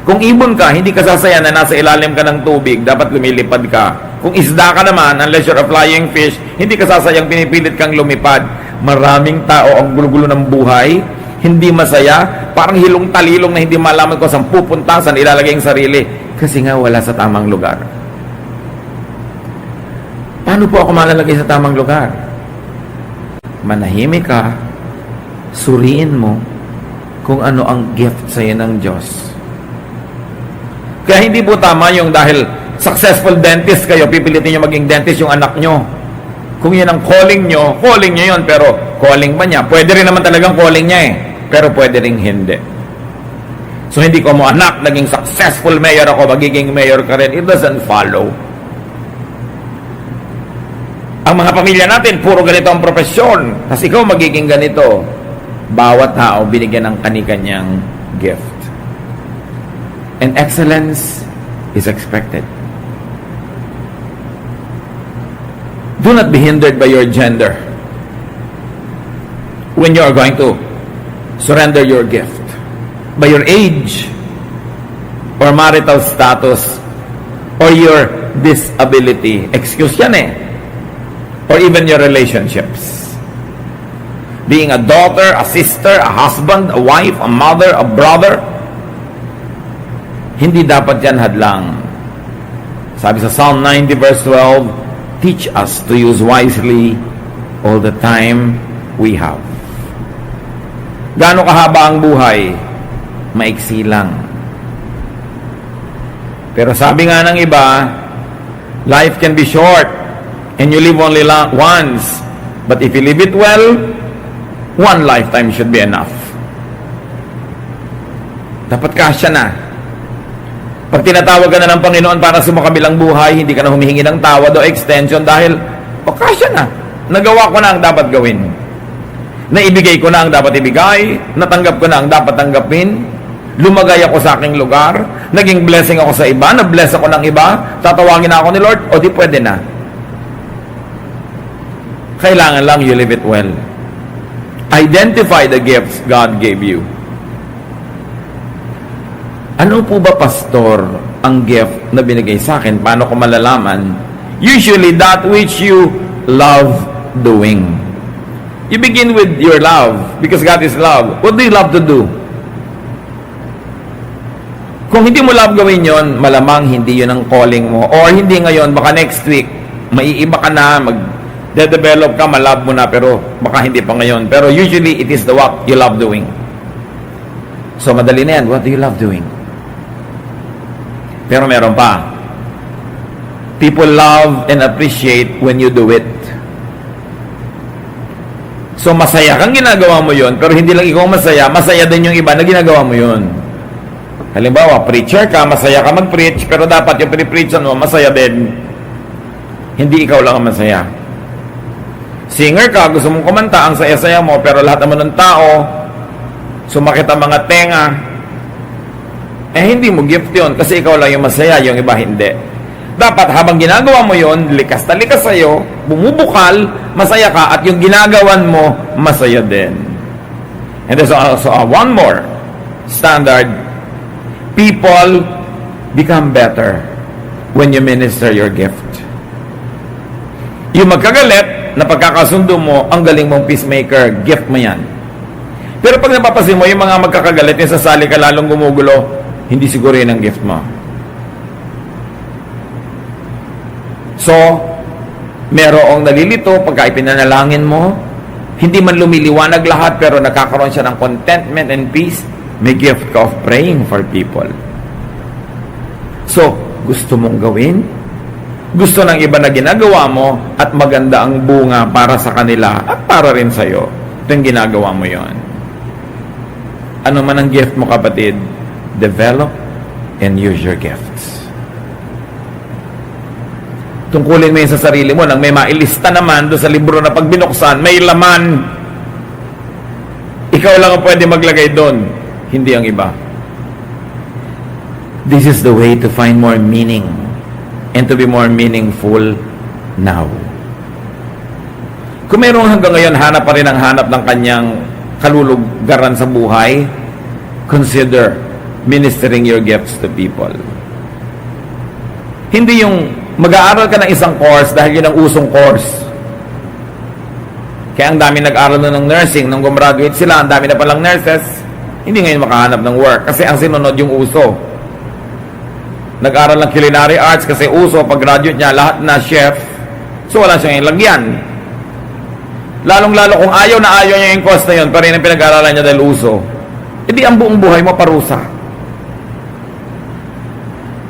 Kung ibon ka, hindi ka sasaya na nasa ilalim ka ng tubig, dapat lumilipad ka. Kung isda ka naman, unless you're a flying fish, hindi ka sasayang pinipilit kang lumipad. Maraming tao ang gulo-gulo ng buhay, hindi masaya, parang hilong talilong na hindi malaman ko saan pupunta, saan ilalagay ang sarili, kasi nga wala sa tamang lugar. Paano po ako malalagay sa tamang lugar? Manahimik ka, suriin mo kung ano ang gift sa iyo ng Diyos. Kaya hindi po tama yung dahil successful dentist kayo, pipilitin nyo maging dentist yung anak nyo. Kung yan ang calling nyo yun, pero calling ba niya? Pwede rin naman talagang calling niya eh. Pero pwede rin hindi. So hindi ko mo anak, naging successful mayor ako, magiging mayor ka rin. It doesn't follow. Ang mga pamilya natin, puro ganito ang profesyon. Tapos ikaw magiging ganito. Bawat tao binigyan ng kani-kanyang gift. And excellence is expected. Do not be hindered by your gender when you are going to surrender your gift. By your age or marital status or your disability. Excuse yan eh. Or even your relationships. Being a daughter, a sister, a husband, a wife, a mother, a brother. Hindi dapat yan hadlang. Sabi sa Psalm 90 verse 12, teach us to use wisely all the time we have. Gaano kahaba ang buhay? Maiksi lang. Pero sabi nga ng iba, life can be short and you live only once. But if you live it well, one lifetime should be enough. Dapat kasya na. Pag tinatawag ka na ng Panginoon para sa makabilang buhay, hindi ka na humihingi ng tawad o extension dahil, kasya na. Nagawa ko na ang dapat gawin. Naibigay ko na ang dapat ibigay. Natanggap ko na ang dapat tanggapin. Lumagay ako sa aking lugar. Naging blessing ako sa iba. Na-bless ako ng iba. Tatawagin na ako ni Lord. O di pwede na. Kailangan lang you live it well. Identify the gifts God gave you. Ano po ba, pastor, ang gift na binigay sa akin? Paano ko malalaman? Usually, that which you love doing. You begin with your love because God is love. What do you love to do? Kung hindi mo love gawin yon, malamang hindi yun ang calling mo. Or hindi ngayon, baka next week, maiiba ka na, mag-develop ka, malove mo na, pero baka hindi pa ngayon. Pero usually, it is the what you love doing. So, madali na yan. What do you love doing? Pero meron pa. People love and appreciate when you do it. So, masaya kang ginagawa mo yon, pero hindi lang ikaw masaya, masaya din yung iba na ginagawa mo yon. Halimbawa, preacher ka, masaya ka mag-preach, pero dapat yung pre-preachan mo, masaya din. Hindi ikaw lang ang masaya. Singer ka, gusto mong kumanta, ang saya-saya mo, pero lahat naman ng tao, sumakit ang mga tenga, hindi mo gift yun, kasi ikaw lang yung masaya, yung iba hindi. Dapat habang ginagawa mo yon, likas na likas sa'yo, bumubukal, masaya ka, at yung ginagawan mo, masaya din. And there's also one more standard. People become better when you minister your gift. Yung magkagalit na pagkakasundo mo, ang galing mong peacemaker, gift mo yan. Pero pag napapasin mo, yung mga magkakagalit, yung sasali ka lalong gumugulo, hindi siguro yun ang gift mo. So, merong nalilito pagka ipinanalangin mo, hindi man lumiliwanag lahat, pero nagkakaroon siya ng contentment and peace, may gift ka of praying for people. So, gusto mong gawin? Gusto ng iba na ginagawa mo at maganda ang bunga para sa kanila at para rin sa'yo. Ito yung ginagawa mo yon. Ano man ang gift mo, kapatid, develop and use your gifts. Tungkulin mo yun sa sarili mo nang may mailista naman doon sa libro na pag binuksan, may laman. Ikaw lang ang pwede maglagay doon, hindi ang iba. This is the way to find more meaning and to be more meaningful now. Kung mayroong hanggang ngayon hanap pa rin ang hanap ng kanyang kalulugaran sa buhay, consider ministering your gifts to people. Hindi yung mag-aaral ka ng isang course dahil yun ang usong course. Kaya ang dami nag-aaral na ng nursing, nung gumraduate sila, ang dami na palang nurses, hindi ngayon makahanap ng work kasi ang sinunod yung uso. Nag-aaral ng culinary arts kasi uso, pag-graduate niya, lahat na chef, so wala siyang ilagyan. Lalong-lalo kung ayaw niya yung course na yun, pero yun ang pinag-aaralan niya dahil uso, hindi ang buong buhay mo parusa.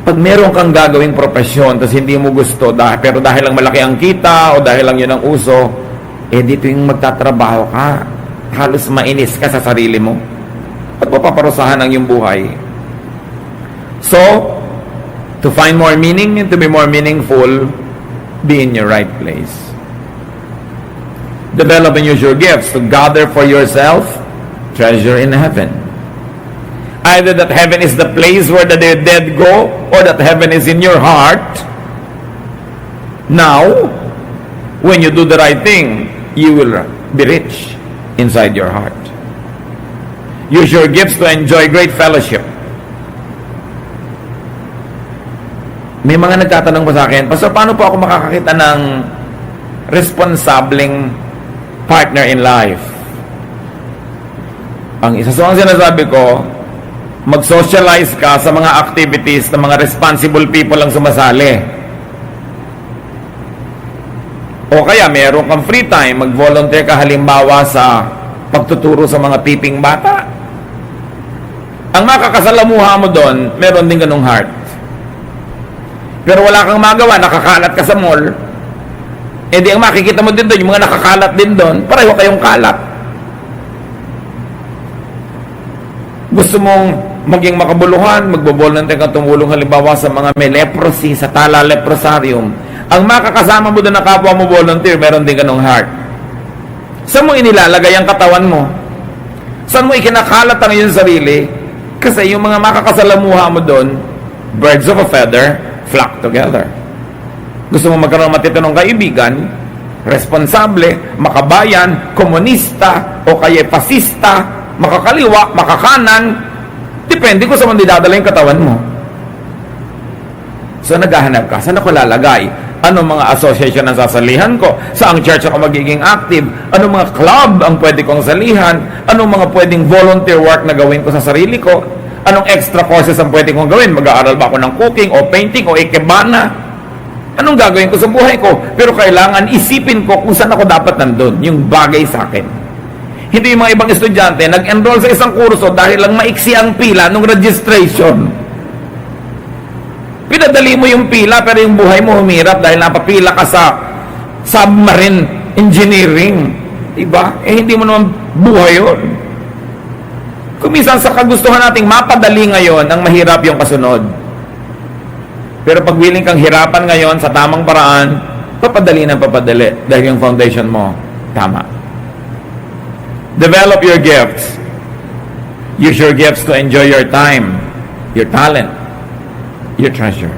Pag meron kang gagawing profesyon, tapos hindi mo gusto, pero dahil lang malaki ang kita, o dahil lang yun ang uso, dito yung magtatrabaho ka, halos mainis ka sa sarili mo. At mapaparusahan ang iyong buhay. So, to find more meaning and to be more meaningful, be in your right place. Develop and use your gifts to gather for yourself treasure in heaven. Either that heaven is the place where the dead go, or that heaven is in your heart. Now, when you do the right thing, you will be rich inside your heart. Use your gifts to enjoy great fellowship. May mga nagtatanong pa sa akin, Pastor, paano po ako makakakita ng responsableng partner in life? Ang isa sa mga sinasabi ko, mag-socialize ka sa mga activities na mga responsible people ang sumasali. O kaya meron kang free time, mag-volunteer ka halimbawa sa pagtuturo sa mga piping bata. Ang makakasalamuha mo doon, meron din ganung heart. Pero wala kang magawa, nakakalat ka sa mall, di ang makikita mo din doon, yung mga nakakalat din doon, pareho kayong kalat. Gusto mong maging makabuluhan, magbo-volunteer kang tumulong halimbawa sa mga may leprosy, sa Tala Leprosarium. Ang makakasama mo doon na kapwa mo volunteer, meron din ganong heart. Saan mo inilalagay ang katawan mo? Saan mo ikinakalat ang iyong sarili? Kasi yung mga makakasalamuha mo doon, birds of a feather flock together. Gusto mo magkaroon ng matitinong kaibigan, responsable, makabayan, komunista, o kaya pasista, makakaliwa, makakanan, depende kung saan mo dinadala yung katawan mo. So naghahanap ka, saan ako lalagay? Anong mga association ang sasalihan ko? Saang church ako magiging active? Anong mga club ang pwede kong salihan? Anong mga pwedeng volunteer work na gawin ko sa sarili ko? Anong extra courses ang pwede kong gawin? Mag-aaral ba ako ng cooking o painting o ikebana? Anong gagawin ko sa buhay ko? Pero kailangan isipin ko kung saan ako dapat nandun, yung bagay sa akin. Hindi yung mga ibang estudyante nag-enroll sa isang kurso dahil lang maiksi ang pila nung registration. Pinadali mo yung pila pero yung buhay mo humirap dahil napapila ka sa submarine engineering. Diba? Hindi mo naman buhay yun. Kung minsan sa kagustuhan nating mapadali ngayon, ang mahirap yung kasunod. Pero pag willing kang hirapan ngayon sa tamang paraan, papadali ng papadali dahil yung foundation mo tama. Develop your gifts. Use your gifts to enjoy your time, your talent, your treasure.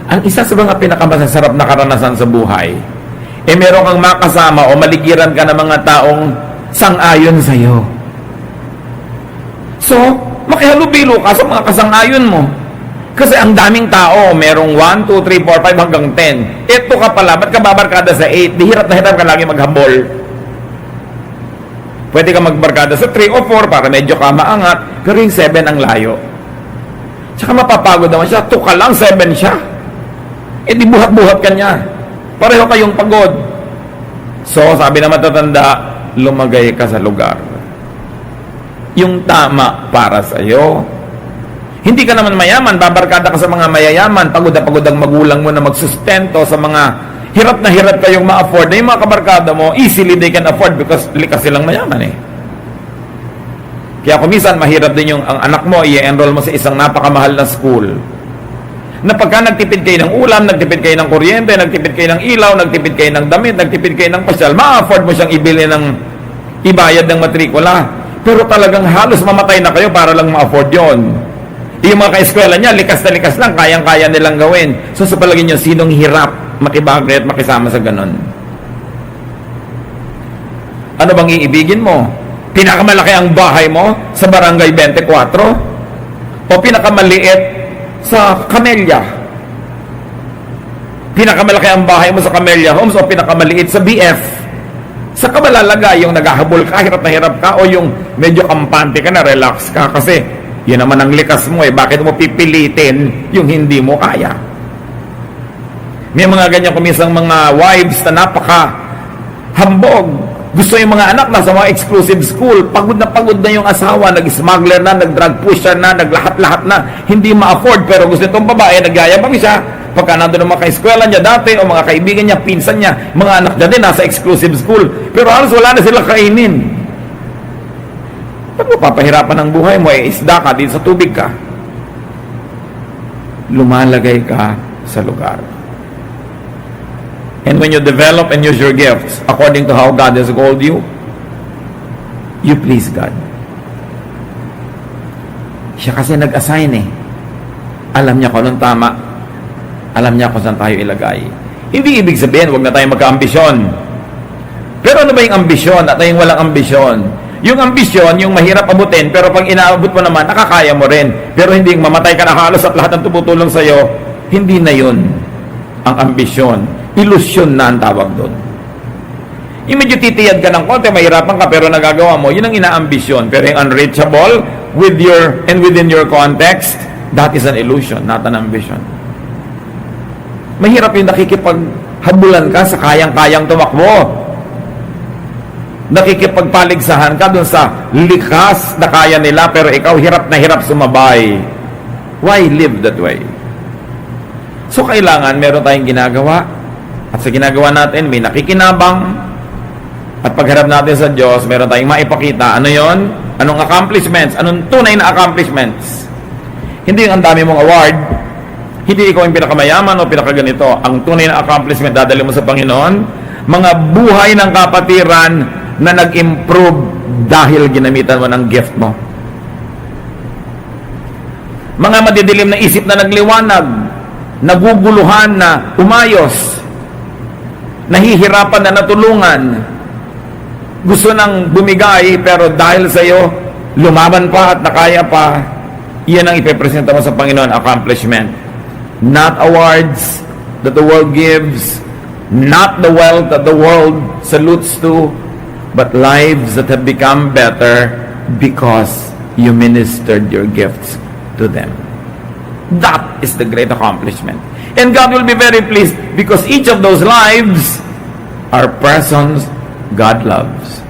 Ang isa sa mga pinakamasasarap na karanasan sa buhay, meron kang makasama o maligiran ka ng mga taong sang-ayon sa'yo. So, makihalubilo ka sa mga kasang-ayon mo. Kasi ang daming tao, merong 1, 2, 3, 4, 5 hanggang 10. Ito ka pala, ba't ka babarkada sa 8? Di hirap na hirap ka lagi maghabol. Pwede ka magbarkada sa 3 o 4 para medyo ka maangat, pero yung 7 ang layo. Tsaka mapapagod naman siya, 2 ka lang, 7 siya. Di buhat-buhat ka niya. Pareho kayong pagod. So, sabi na matatanda, lumagay ka sa lugar. Yung tama para sa'yo. Hindi ka naman mayaman, babarkada ka sa mga mayayaman, pagod na pagod ang magulang mo na magsustento sa mga hirap na hirap kayong ma-afford. Na yung mga kabarkada mo, easily they can afford because likas silang mayaman eh. Kaya kung minsan, mahirap din yung ang anak mo, i-enroll mo sa isang napakamahal na school. Na pagka nagtipid kayo ng ulam, nagtipid kayo ng kuryente, nagtipid kayo ng ilaw, nagtipid kayo ng damit, nagtipid kayo ng pasyal, ma-afford mo siyang ibili ng ibayad ng matrikula. Pero talagang halos mamatay na kayo para lang ma-afford yon. Yung mga ka-eskwela niya, likas na likas lang, kayang-kaya nilang gawin. So sa palagay niyo, sinong hirap makibagay at makisama sa ganon? Ano bang iibigin mo? Pinakamalaki ang bahay mo sa Barangay 24? O pinakamaliit sa Camellia? Pinakamalaki ang bahay mo sa Camellia Homes o pinakamaliit sa BF? Sa kabalalagay, yung naghahabol ka, hirap na hirap ka, o yung medyo kampante ka na, relax ka, kasi yun naman ang likas mo eh. Bakit mo pipilitin yung hindi mo kaya? May mga ganyan kumisang mga wives na napaka-hambog. Gusto yung mga anak na sa mga exclusive school. Pagod na yung asawa. Nag-smuggler na, nag-drug pusher na, naglahat-lahat na. Hindi ma-afford. Pero gusto itong babae, nagyayabang siya. Pagka nandun ang mga ka-eskwela niya dati o mga kaibigan niya, pinsan niya, mga anak niya din nasa exclusive school. Pero halos wala na silang kainin. Pag mapapahirapan ang buhay mo, isda ka, dito sa tubig ka. Lumalagay ka sa lugar. And when you develop and use your gifts according to how God has called you, you please God. Siya kasi nag-assign eh. Alam niya kung anong tama. Alam niya kung saan tayo ilagay. Hindi ibig sabihin, huwag na tayong magka-ambisyon. Pero ano ba yung ambisyon at yung walang ambisyon? Yung ambisyon, yung mahirap abutin, pero pag inaabot mo naman, nakakaya mo rin. Pero hindi yung mamatay ka na halos at lahat ng tumutulong sa'yo, hindi na yun ang ambisyon. Ilusyon na ang tawag doon. Yung medyo titiyad ka ng konti, mahirapan ka, pero nagagawa mo, yun ang inaambisyon. Pero yung unreachable, within your context, that is an illusion, not an ambition. Mahirap yung nakikipaghabulan ka sa kayang-kayang tumakbo. Nakikipagpaligsahan ka dun sa likas na kaya nila, pero ikaw hirap na hirap sumabay. Why live that way? So kailangan meron tayong ginagawa, at sa ginagawa natin may nakikinabang, at pagharap natin sa Diyos meron tayong maipakita. Ano yon? Anong accomplishments? Anong tunay na accomplishments? Hindi yung ang dami mong award, hindi ikaw yung pinakamayaman o pinakaganito. Ang tunay na accomplishment dadali mo sa Panginoon, mga buhay ng kapatiran na nag-improve dahil ginamitan mo ng gift mo. Mga madidilim na isip na nagliwanag, naguguluhan na umayos, nahihirapan na natulungan, gusto nang bumigay pero dahil sa iyo lumaban pa at nakaya pa, yan ang ipepresenta mo sa Panginoon, accomplishment. Not awards that the world gives, not the wealth that the world salutes to, but lives that have become better because you ministered your gifts to them. That is the great accomplishment. And God will be very pleased because each of those lives are persons God loves.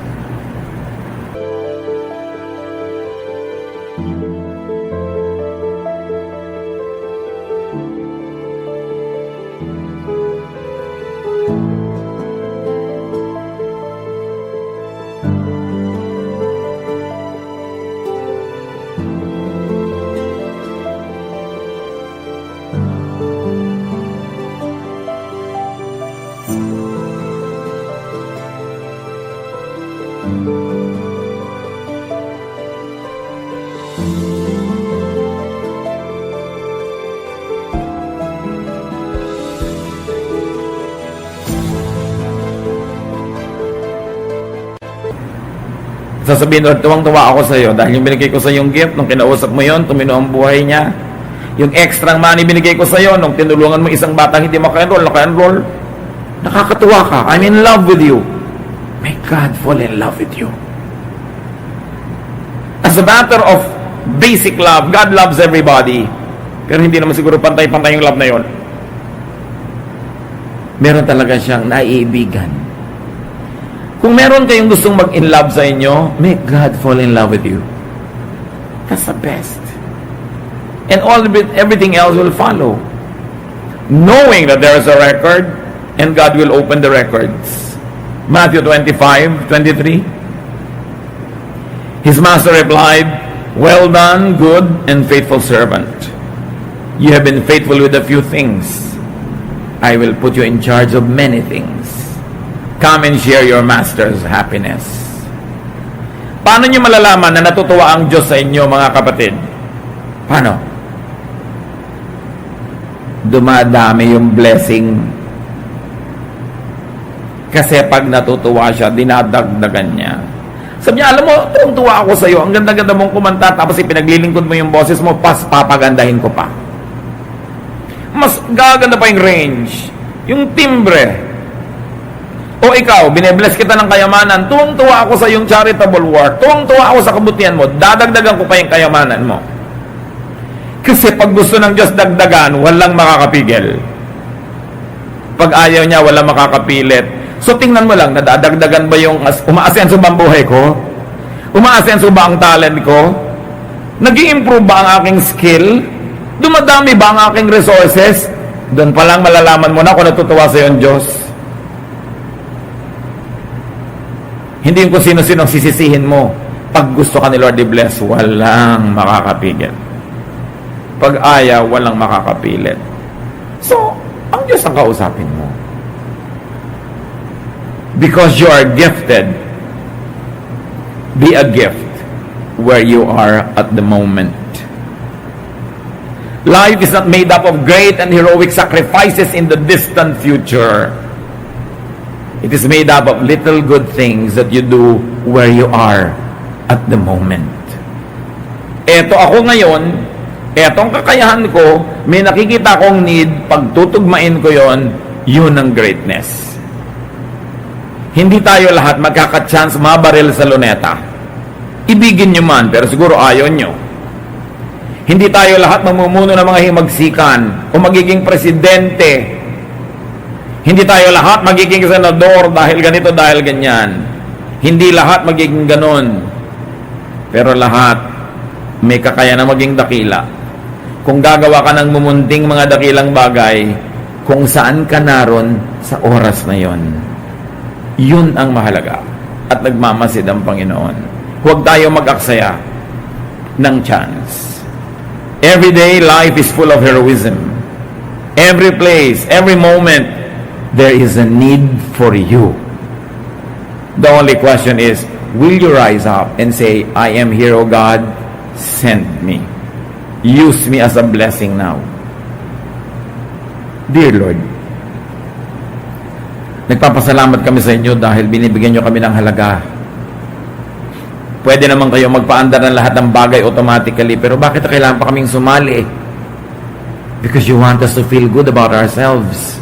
Sasabihin, Lord, tuwang-tuwa ako sa iyo dahil yung binigay ko sa yung gift, nung kinausap mo yon, tumino ang buhay niya. Yung extra money binigay ko sa iyo, nung tinulungan mo isang batang hindi maka-enroll, naka-enroll. Nakakatuwa ka. I'm in love with you. May God fall in love with you. As a matter of basic love, God loves everybody. Pero hindi naman siguro pantay-pantay yung love na yon. Meron talaga siyang naiibigan. Kung meron kayong gustong mag-in love sa inyo, make God fall in love with you. That's the best. And everything else will follow. Knowing that there is a record, and God will open the records. Matthew 25:23. His master replied, "Well done, good and faithful servant. You have been faithful with a few things. I will put you in charge of many things. Come and share your master's happiness." Paano nyo malalaman na natutuwa ang Diyos sa inyo, mga kapatid? Paano? Dumadami yung blessing. Kasi pag natutuwa siya, dinadagdagan niya. Sabi niya, alam mo, tuwa ako sa iyo. Ang ganda-ganda mong kumanta, tapos ipinaglilingkod mo yung boses mo, papagandahin ko pa. Mas gaganda pa yung range, yung timbre. O ikaw, binebless kita ng kayamanan, tuwang-tuwa ako sa iyong charitable work, tuwang-tuwa ako sa kabutihan mo, dadagdagan ko pa yung kayamanan mo. Kasi pag gusto ng Diyos dagdagan, walang makakapigil. Pag ayaw niya, walang makakapilit. So tingnan mo lang, nadadagdagan ba yung, umaasenso ba ang buhay ko? Umaasenso ba ang talent ko? Nag-i-improve ba ang aking skill? Dumadami ba ang aking resources? Doon pa lang malalaman mo na kung natutuwa sa iyong Diyos. Hindi yung kung sino-sino sisisihin mo. Pag gusto ka ni Lord i-bless, walang makakapigil. Pag ayaw, walang makakapilit. So, ang Diyos ang kausapin mo. Because you are gifted, be a gift where you are at the moment. Life is not made up of great and heroic sacrifices in the distant future. It is made up of little good things that you do where you are at the moment. Eto ako ngayon, etong kakayahan ko, may nakikita kong need, pagtutugmain ko yon, yun ang greatness. Hindi tayo lahat magkaka-chance mabaril sa luneta. Ibigin nyo man, pero siguro ayaw nyo. Hindi tayo lahat mamumuno ng mga himagsikan o magiging presidente. Hindi tayo lahat magiging senador dahil ganito, dahil ganyan. Hindi lahat magiging ganon. Pero lahat may kakayahan na maging dakila. Kung gagawa ka ng mumunting mga dakilang bagay, kung saan ka naroon sa oras na yon, yun ang mahalaga. At nagmamasid ang Panginoon. Huwag tayo mag-aksaya ng chance. Every day, life is full of heroism. Every place, every moment, there is a need for you. The only question is, will you rise up and say, I am here, O God, send me. Use me as a blessing now. Dear Lord, nagpapasalamat kami sa inyo dahil binibigyan nyo kami ng halaga. Pwede naman kayo magpaandar ng lahat ng bagay automatically, pero bakit kailangan pa kaming sumali? Because you want us to feel good about ourselves.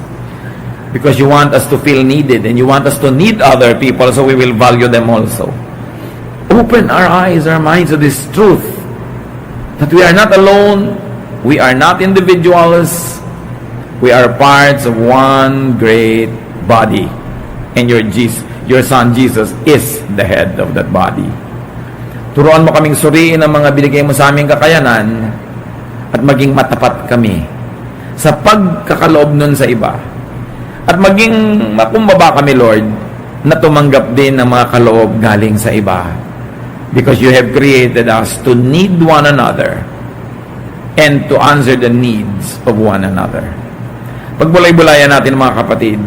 Because you want us to feel needed, and you want us to need other people, so we will value them also. Open our eyes, our minds to this truth, that we are not alone, we are not individuals, we are parts of one great body, and your Son Jesus is the head of that body. Turuan mo kaming suriin ang mga binigay mo sa aming kakayanan at maging matapat kami sa pagkakaloob nun sa iba. At maging makumbaba kami, Lord, na tumanggap din ng mga kaloob galing sa iba. Because you have created us to need one another and to answer the needs of one another. Pagbulay-bulayan natin, mga kapatid,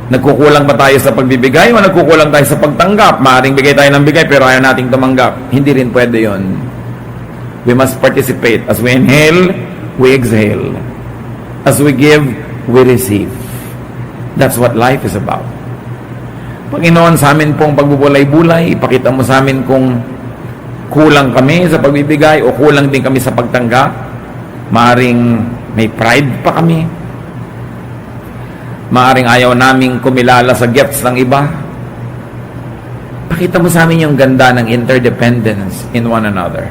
nagkukulang ba tayo sa pagbibigay o nagkukulang tayo sa pagtanggap? Maaring bigay tayo ng bigay pero ayaw nating tumanggap. Hindi rin pwede yon. We must participate. As we inhale, we exhale. As we give, we receive. That's what life is about. Panginoon, sa amin pong pagbubulay-bulay, ipakita mo sa amin kung kulang kami sa pagbibigay o kulang din kami sa pagtanggap. Maaring may pride pa kami. Maaring ayaw naming kumilala sa gifts ng iba. Pakita mo sa amin yung ganda ng interdependence in one another.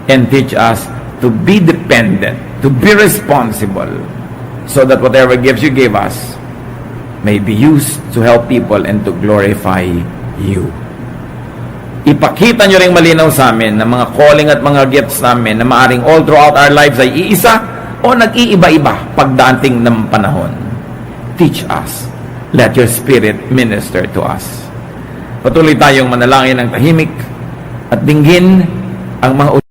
And teach us to be dependent, to be responsible, so that whatever gifts you gave us may be used to help people and to glorify you. Ipakita nyo rin malinaw sa amin na mga calling at mga gifts namin na maaring all throughout our lives ay iisa o nag-iiba-iba pagdating ng panahon. Teach us. Let your Spirit minister to us. Patuloy tayong manalangin ng tahimik at dinggin ang mga